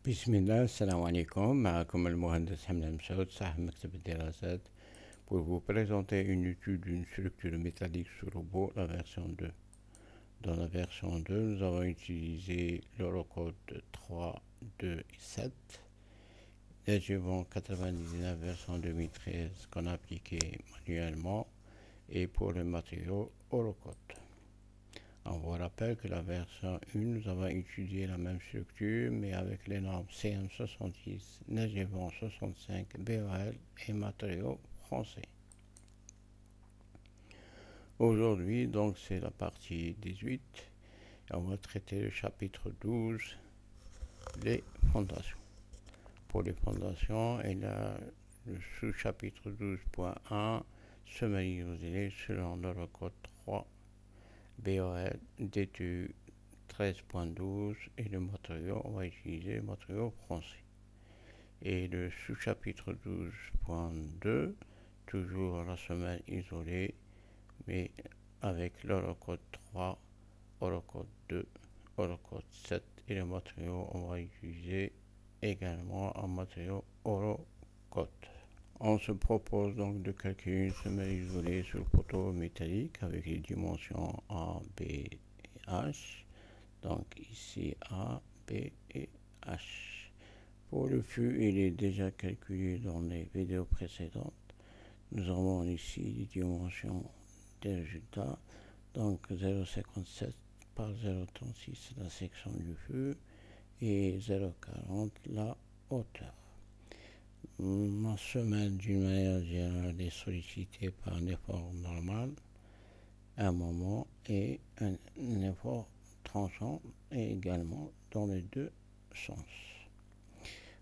بسم الله, السلام عليكم. معكم المهندس حمد المسعود صاحب مكتب الدراسات pour vous présenter une étude d'une structure métallique sur robot, la version 2. Dans la version 2, nous avons utilisé l'Eurocode 3, 2 et 7. Les suivants 99 version 2013 qu'on a appliqué manuellement et pour le matériau Eurocode. On vous rappelle que la version 1, nous avons étudié la même structure, mais avec les normes CM70, NEGEVON 65, BOL et matériaux français. Aujourd'hui, donc, c'est la partie 18, et on va traiter le chapitre 12, les fondations. Pour les fondations, il y a le sous-chapitre 12.1, sommeil isolé selon l'Eurocode 3, BOL, DTU 13.12 et le matériau, on va utiliser le matériau français. Et le sous-chapitre 12.2, toujours la semelle isolée, mais avec l'Eurocode 3, Eurocode 2, Eurocode 7 et le matériau, on va utiliser également un matériau Eurocode. On se propose donc de calculer une semelle isolée sur le poteau métallique avec les dimensions A, B et H. Donc ici A, B et H. Pour le flux, il est déjà calculé dans les vidéos précédentes. Nous avons ici les dimensions des résultats. Donc 0,57 par 0,36 la section du flux et 0,40 la hauteur. Ma semelle d'une manière générale est sollicitée par un effort normal à un moment et un effort tranchant et également dans les deux sens.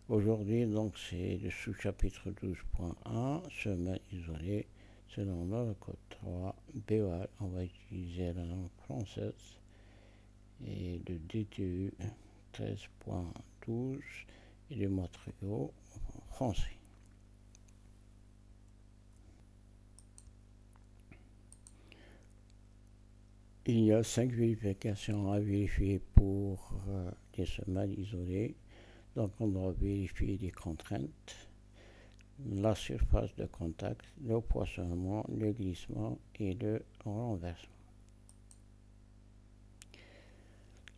Aujourd'hui, donc, c'est le sous-chapitre 12.1, semelle isolée, selon le code 3, BOL, on va utiliser la langue française, et le DTU 13.12 et le matériau français. Il y a 5 vérifications à vérifier pour les semelles isolées. Donc on doit vérifier les contraintes, la surface de contact, le poinçonnement, le glissement et le renversement.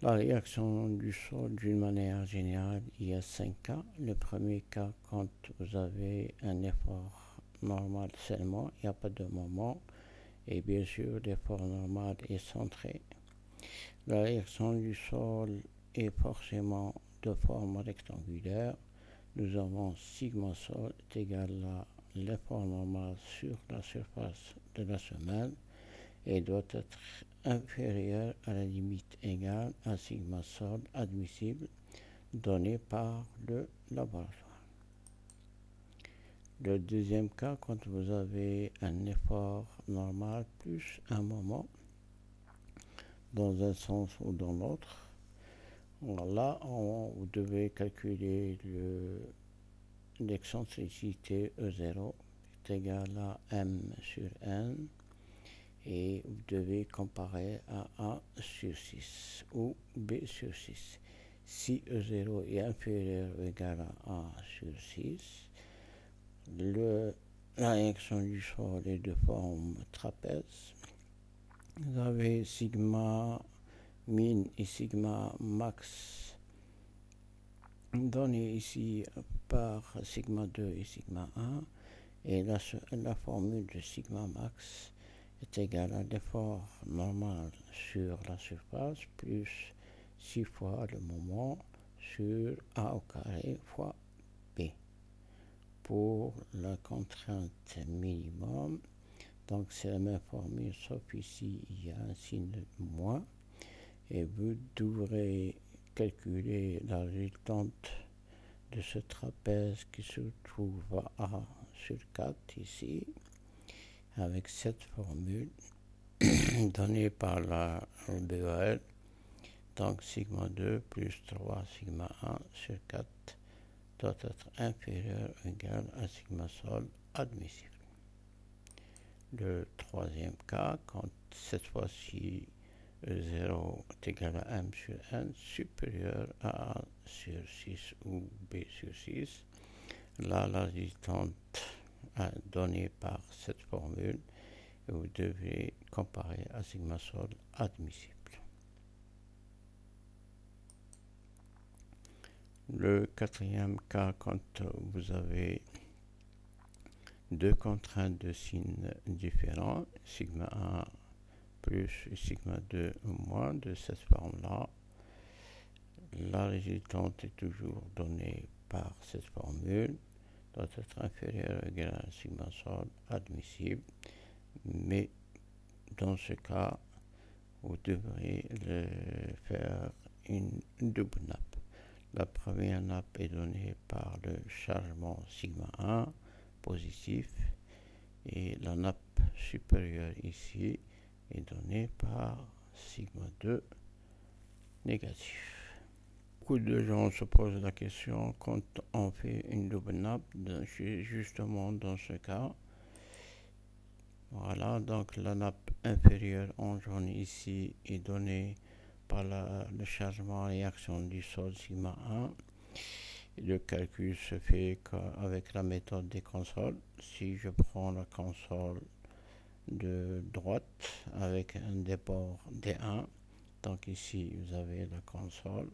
La réaction du sol d'une manière générale, il y a 5 cas. Le premier cas, quand vous avez un effort normal seulement, il n'y a pas de moment. Et bien sûr, l'effort normal est centré. La réaction du sol est forcément de forme rectangulaire. Nous avons sigma sol est égal à l'effort normal sur la surface de la semelle et doit être inférieur à la limite égale à sigma sol admissible donné par le laboratoire. Le deuxième cas, quand vous avez un effort normal plus un moment dans un sens ou dans l'autre, là, vous devez calculer l'excentricité E0 est égale à M sur N et vous devez comparer à A sur 6 ou B sur 6. Si E0 est inférieur ou égal à A sur 6, la réaction du sol est de forme trapèze. Vous avez sigma min et sigma max donné ici par sigma 2 et sigma 1 et la formule de sigma max est égale à l'effort normal sur la surface plus 6 fois le moment sur A au carré fois B. Pour la contrainte minimum, donc c'est la même formule sauf ici il y a un signe de moins et vous devrez calculer la résultante de ce trapèze qui se trouve à A sur 4 ici avec cette formule donnée par la BOL, donc sigma 2 plus 3 sigma 1 sur 4 doit être inférieur ou égal à sigma sol admissible. Le troisième cas, quand cette fois-ci 0 est égal à m sur n supérieur à a sur 6 ou b sur 6. Là, la résultante donnée par cette formule, et vous devez comparer à sigma sol admissible. Le quatrième cas, quand vous avez deux contraintes de signes différents, sigma 1 plus et sigma 2 moins, de cette forme-là, la résultante est toujours donnée par cette formule, doit être inférieure ou égale à sigma sol admissible, mais dans ce cas, vous devrez faire une double nappe. La première nappe est donnée par le chargement sigma 1 positif et la nappe supérieure ici est donnée par sigma 2 négatif. Beaucoup de gens se posent la question quand on fait une double nappe, justement dans ce cas. Voilà, donc la nappe inférieure en jaune ici est donnée par le chargement réaction du sol sigma 1. Le calcul se fait avec la méthode des consoles. Si je prends la console de droite avec un déport D1, donc ici vous avez la console,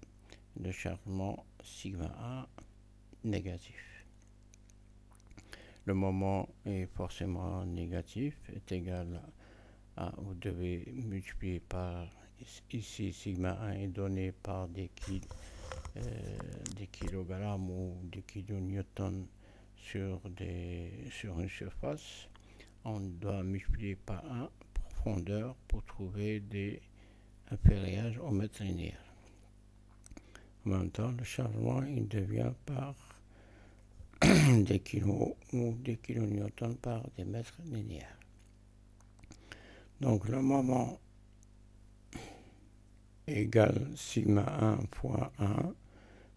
le chargement sigma 1 négatif. Le moment est forcément négatif, est égal à, vous devez multiplier par, ici sigma 1 est donné par des kilogrammes ou des kilonewtons sur une surface. On doit multiplier par 1 profondeur pour trouver un périage au mètre linéaire. En même temps, le chargement il devient par des kilos ou des kilonewtons par des mètres linéaires. Donc le moment égale sigma 1 fois 1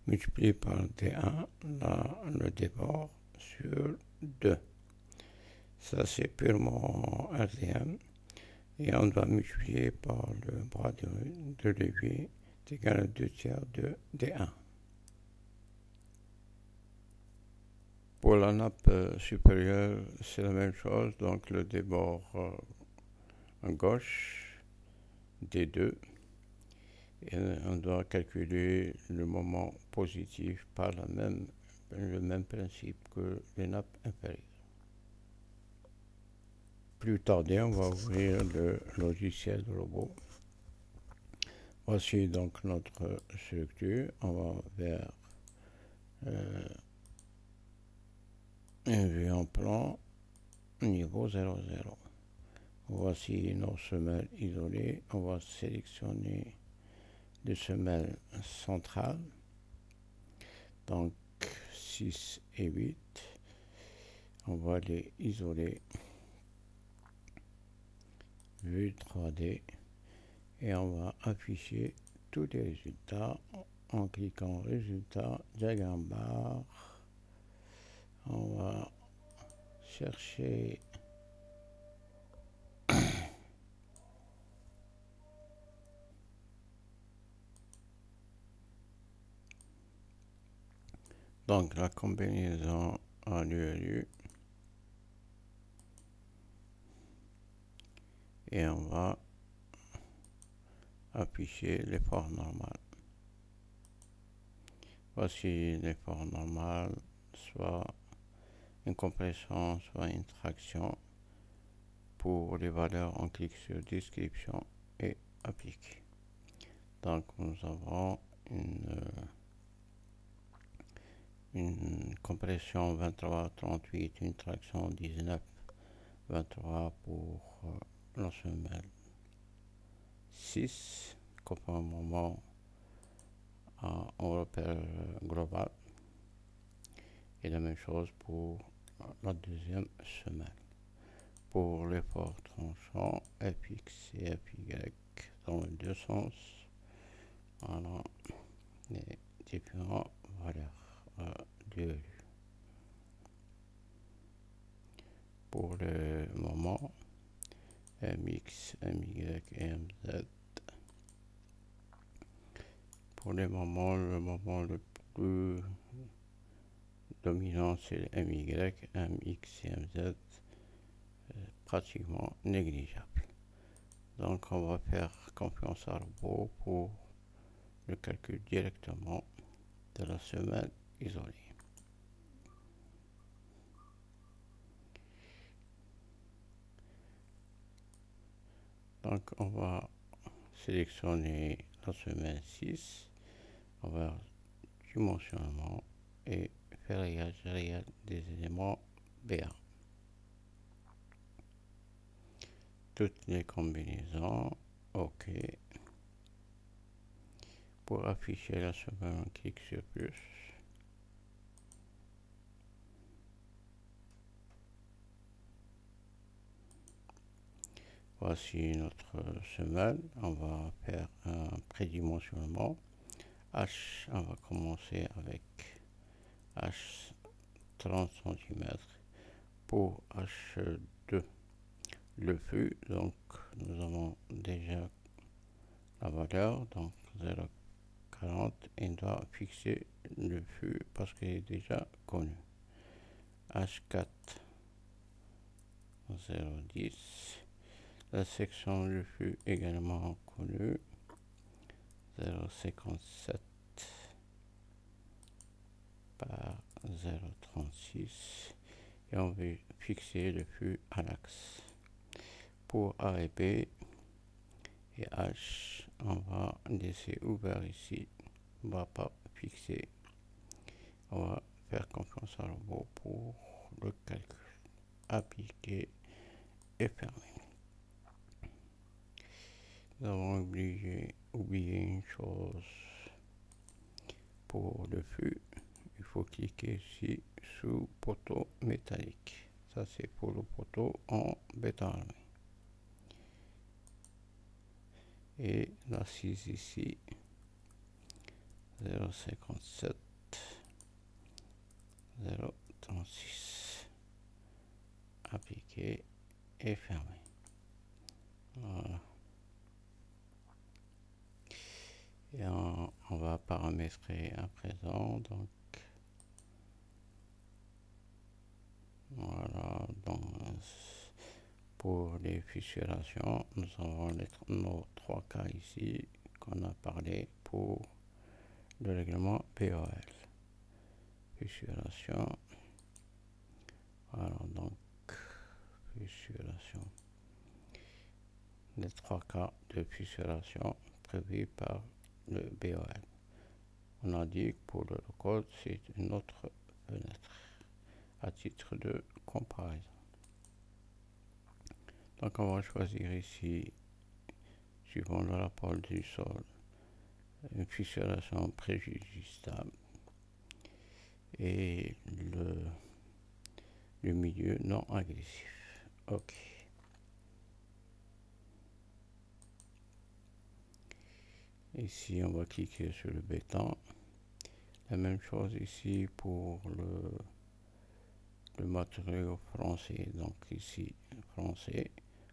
multiplié par D1, là, le déport sur 2. Ça c'est purement RDM. Et on doit multiplier par le bras de levier est égal à 2 tiers de D1. Pour la nappe supérieure, c'est la même chose, donc le débord à gauche, D2, et on doit calculer le moment positif par le même principe que les nappes inférieures. Plus tarder, on va ouvrir le logiciel robot. Voici donc notre structure. On va vers une vue en plan niveau 00. Voici nos semelles isolées. On va sélectionner les semelles centrales, donc 6 et 8. On va les isoler. Vue 3D. Et on va afficher tous les résultats en cliquant résultats, diagramme bar. On va chercher donc la combinaison en lieu et on va afficher l'effort normal. Voici l'effort normal, soit une compression, soit une traction. Pour les valeurs, on clique sur description et appliquer. Donc nous avons une compression 23-38, une traction 19-23 pour la semelle 6, conformément au repère global. Et la même chose pour la deuxième semelle. Pour l'effort tranchant, fx et fy dans les deux sens, voilà les différentes valeurs de U. Pour le moment, mx, my et mz Pour les moments, le moment le plus dominant, c'est le MY, MX et MZ, pratiquement négligeable. Donc on va faire confiance à robot pour le calcul directement de la semaine isolée. Donc on va sélectionner la semaine 6, on va dimensionnement et faire réel des éléments BA. Toutes les combinaisons, OK. Pour afficher la semaine, on clique sur plus. Voici notre semaine. On va faire un prédimensionnement. H, on va commencer avec H 30 cm. Pour H2, le flux, donc nous avons déjà la valeur, donc 0,40, et on doit fixer le flux parce qu'il est déjà connu. H4 0,10, la section du flux également connue, 0,57 par 0,36, et on veut fixer le flux à l'axe. Pour A et B et H, on va laisser ouvert ici, on ne va pas fixer, on va faire confiance au robot pour le calcul. Appliquer et fermer. Nous avons oublié une chose pour le flux. Il faut cliquer ici sous poteau métallique. Ça c'est pour le poteau en béton armé. Et l'assise ici 0,57 0,36. Appliquer et fermer. Voilà. Et on va paramétrer à présent. Donc voilà. Donc pour les fissurations, nous avons nos 3 cas ici qu'on a parlé pour le règlement POL. Fissuration. Voilà, donc fissuration. Les 3 cas de fissuration prévus par le BOL. On a dit que pour le code, c'est une autre fenêtre à titre de comparaison. Donc on va choisir ici, suivant le rapport du sol, une fissuration préjudiciable et le milieu non agressif. OK. Ici, on va cliquer sur le béton. La même chose ici pour le matériau français. Donc ici, français.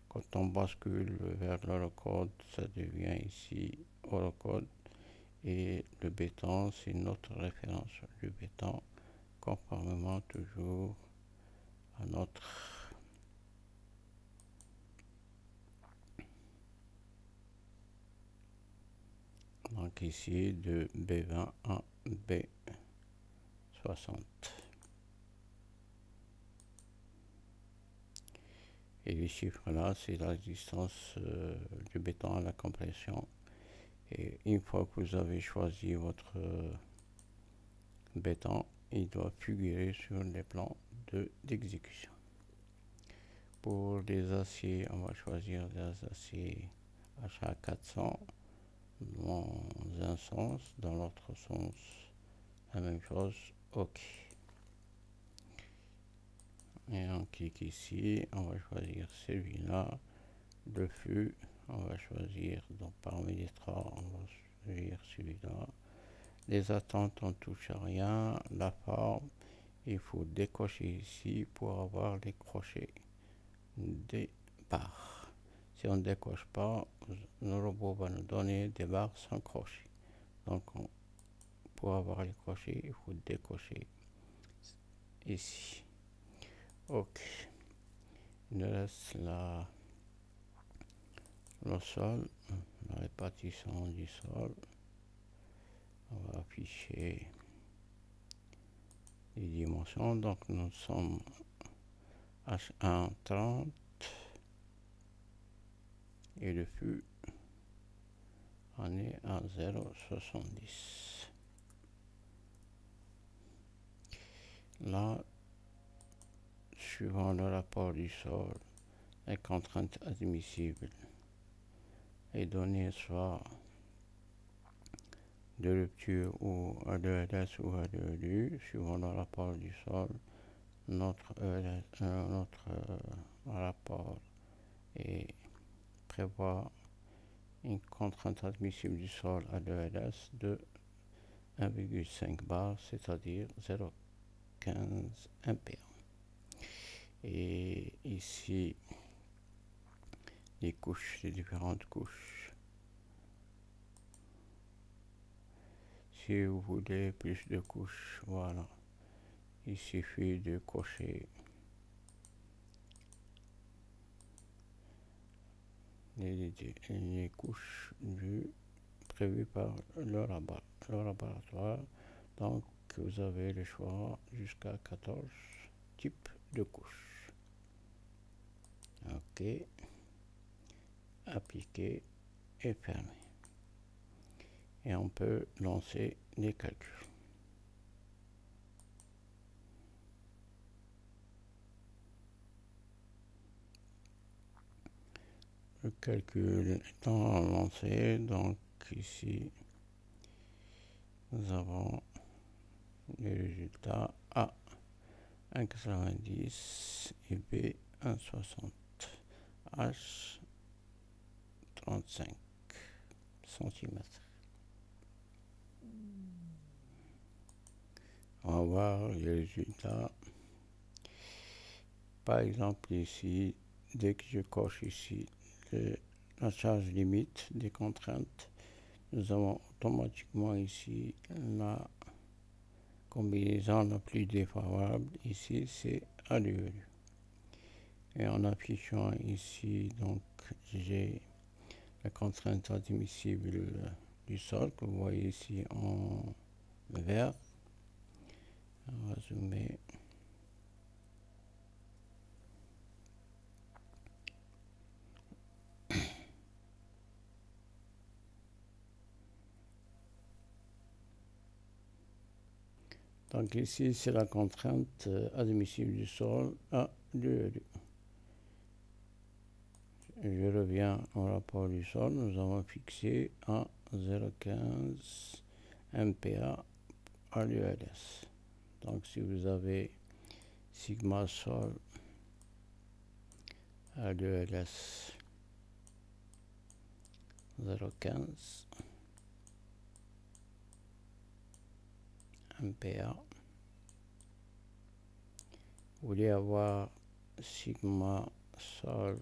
Quand on bascule vers l'Eurocode, ça devient ici Eurocode. Et le béton, c'est notre référence du béton, conformément toujours à notre donc ici de B20 à B60. Et les chiffres là, c'est la distance du béton à la compression. Et une fois que vous avez choisi votre béton, il doit figurer sur les plans d'exécution. Pour les aciers, on va choisir des aciers HA400 dans un sens, dans l'autre sens, la même chose, OK. Et on clique ici, on va choisir celui-là, le flux, on va choisir, donc parmi les 3, on va choisir celui-là. Les attentes, on ne touche à rien. La forme, il faut décocher ici pour avoir les crochets des barres. Si on ne décoche pas, le robot va nous donner des barres sans crochet. Donc pour avoir les crochets, il faut décocher ici. Ok, il nous reste le sol, la répartition du sol. On va afficher les dimensions. Donc nous sommes H1 30 et le fût on est à 0,70. Là, suivant le rapport du sol, les contraintes admissibles est donné soit de rupture ou à 2LS ou à 2LU, suivant le rapport du sol. Notre rapport prévoit une contrainte admissible du sol à 2LS de 1,5 bar, c'est-à-dire 0,15 ampères. Et ici, les couches, les différentes couches. Si vous voulez plus de couches, voilà, il suffit de cocher les couches prévues par le laboratoire. Donc vous avez le choix jusqu'à 14 types de couches. Ok, appliquer et fermer. Et on peut lancer les calculs. Le calcul étant lancé, donc ici nous avons les résultats A 1,90 et B 1,60, H 35 cm. On va voir les résultats. Par exemple ici, dès que je coche ici la charge limite des contraintes, nous avons automatiquement ici la combinaison la plus défavorable. Ici c'est ADE. Et en affichant ici, donc j'ai la contrainte admissible du sol que vous voyez ici en vert. On va zoomer. Donc ici, c'est la contrainte admissible du sol à 2. Je reviens au rapport du sol. Nous avons fixé à 0,15 MPa à l'ULS. Donc si vous avez sigma sol à l'ULS 0,15 MPa, vous voulez avoir sigma sol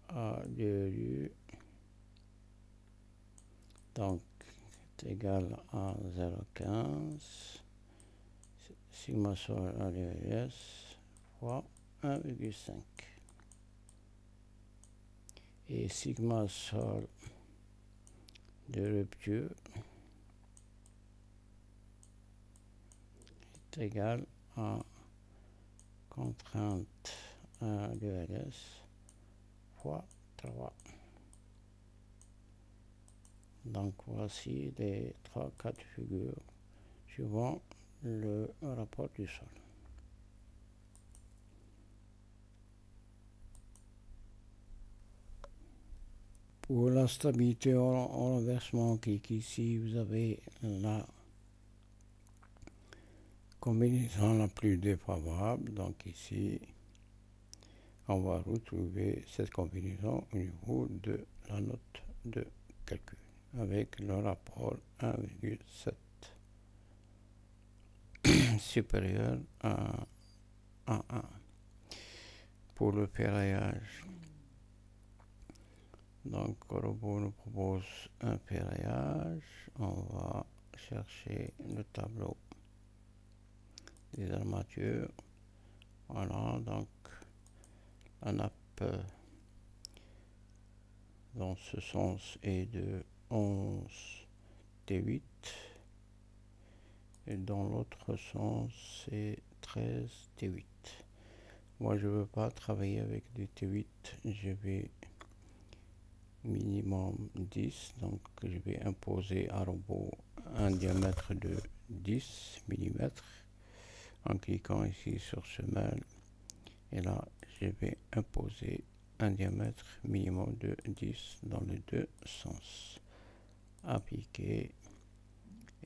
à 2U, donc est égal à 0,15 sigma sol à l'ULS fois 1,5. Et sigma sol de rupture est égal à contrainte à l'ULS fois 3. Donc voici les 3 cas de figure suivant le rapport du sol. Pour la stabilité en renversement clic ici, vous avez la combinaison la plus défavorable. Donc ici, on va retrouver cette combinaison au niveau de la note de calcul avec le rapport 1,7 supérieur à 1. Pour le ferraillage, Donc, le robot nous propose un ferraillage. On va chercher le tableau des armatures. Voilà, donc la nappe dans ce sens est de 11 T8 et dans l'autre sens c'est 13 T8. Moi je veux pas travailler avec des T8, je vais minimum 10, donc je vais imposer à robot un diamètre de 10 mm en cliquant ici sur semelle, et là je vais imposer un diamètre minimum de 10 dans les deux sens. Appliquer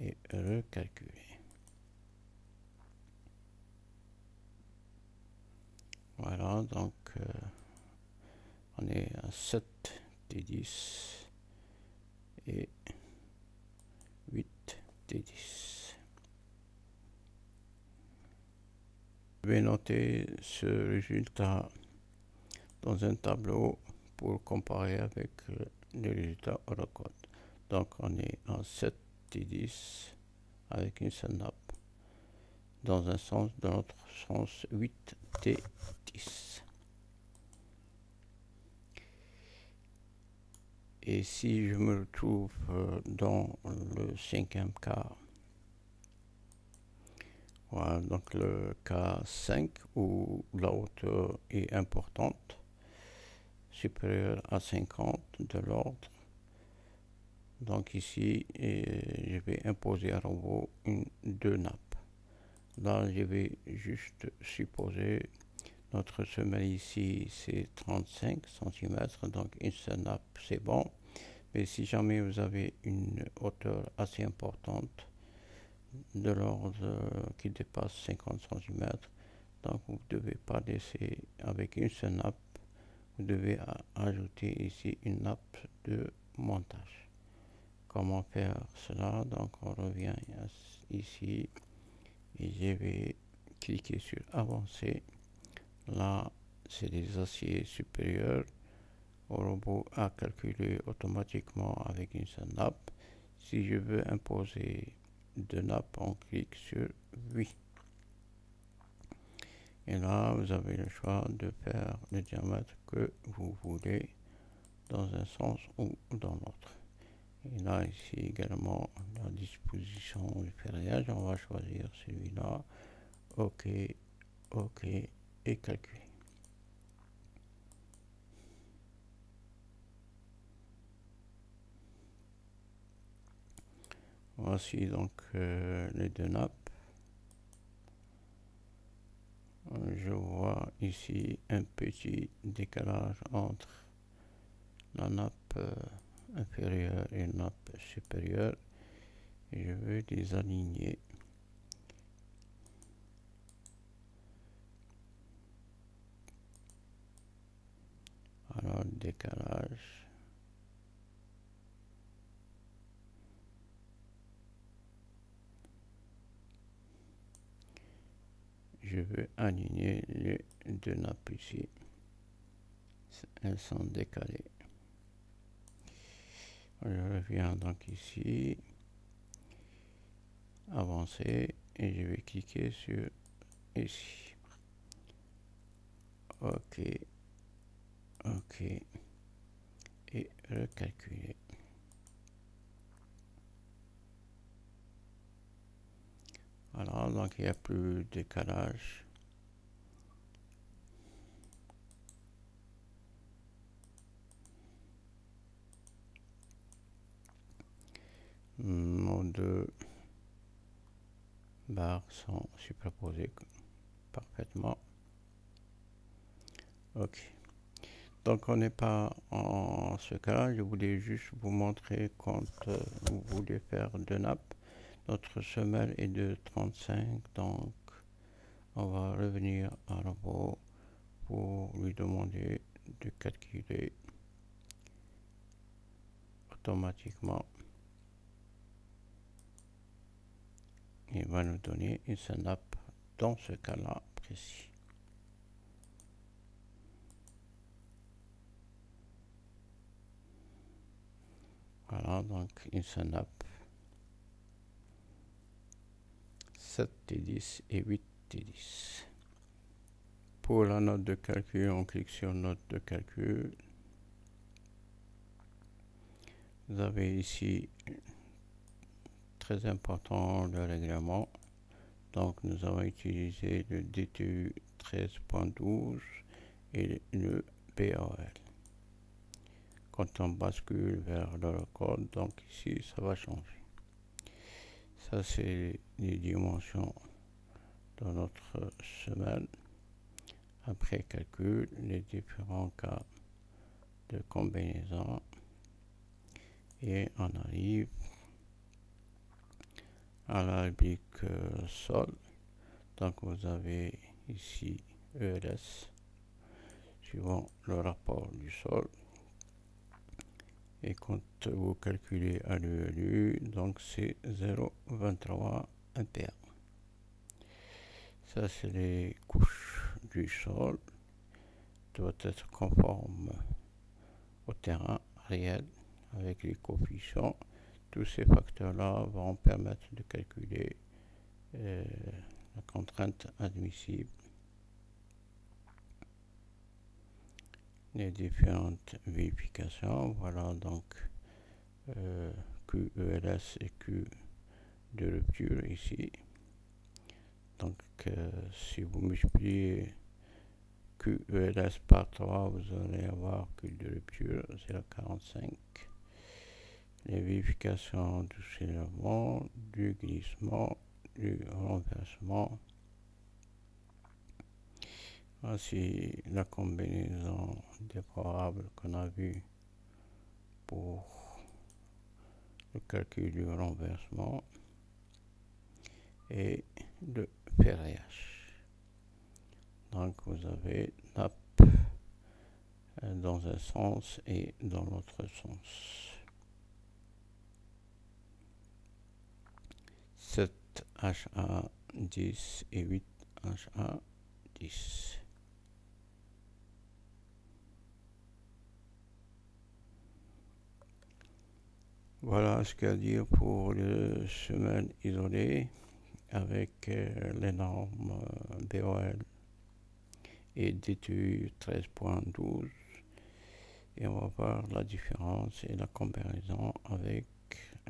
et recalculer. Voilà, donc on est à 7 T10 et 8 T10. Je vais noter ce résultat dans un tableau pour comparer avec les résultats Eurocode. Donc on est en 7 T10 avec une seule nappe. Dans un sens, dans l'autre sens, 8 T10. Et si je me retrouve dans le cinquième cas, voilà, donc le cas 5 où la hauteur est importante, supérieure à 50 de l'ordre. Donc ici, je vais imposer à robot deux nappes. Là, je vais juste supposer notre semelle ici, c'est 35 cm, donc une seule nappe, c'est bon. Mais si jamais vous avez une hauteur assez importante, de l'ordre qui dépasse 50 cm, donc vous ne devez pas laisser avec une seule nappe, vous devez ajouter ici une nappe de montage. Comment faire cela? Donc on revient ici et je vais cliquer sur avancer. Là c'est les aciers supérieurs. Le robot a calculé automatiquement avec une seule nappe. Si je veux imposer deux nappes, on clique sur oui. Et là vous avez le choix de faire le diamètre que vous voulez dans un sens ou dans l'autre. Et là ici également la disposition du ferraillage, on va choisir celui-là. OK, OK et calculer. Voici donc les deux nappes. Je vois ici un petit décalage entre la nappe inférieure et la nappe supérieure. Et je veux les aligner. Alors, décalage. Je veux aligner les deux nappes ici. Elles sont décalées. Je reviens donc ici, avancer, et je vais cliquer sur ici. OK, OK, et recalculer. Voilà, donc il n'y a plus de décalage. Nos deux barres sont superposées parfaitement. OK. Donc on n'est pas en ce cas, je voulais juste vous montrer quand vous voulez faire deux nappes. Notre semelle est de 35, donc on va revenir à robot pour lui demander de calculer automatiquement. Il va nous donner une seule nappe dans ce cas-là précis. Voilà, donc une synapse 7T10 et 8T10. Pour la note de calcul, on clique sur note de calcul. Vous avez ici, très important, le règlement. Donc nous avons utilisé le DTU 13.12 et le PAL. Quand on bascule vers le code, donc ici ça va changer. Ça c'est les dimensions de notre semaine. Après calcul, les différents cas de combinaison. Et on arrive à la rubrique sol. Donc vous avez ici ELS suivant le rapport du sol. Et quand vous calculez à l'ULU, donc c'est 0,23 ampères. Ça c'est les couches du sol, doit être conforme au terrain réel avec les coefficients. Tous ces facteurs-là vont permettre de calculer la contrainte admissible. Les différentes vérifications, voilà donc QELS et Q de rupture ici. Donc si vous multipliez QELS par 3, vous allez avoir Q de rupture 0,45. Les vérifications du soulèvement, du glissement, du renversement. Voici la combinaison défavorable qu'on a vue pour le calcul du renversement et le ferrage. Donc vous avez nappe dans un sens et dans l'autre sens. 7 HA 10 et 8 HA 10. Voilà ce qu'il y a à dire pour le semaine isolé avec les normes BOL et DTU 13.12. Et on va voir la différence et la comparaison avec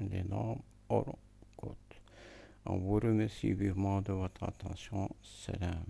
les normes hors code. On vous remercie vivement de votre attention. Salam.